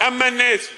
MNA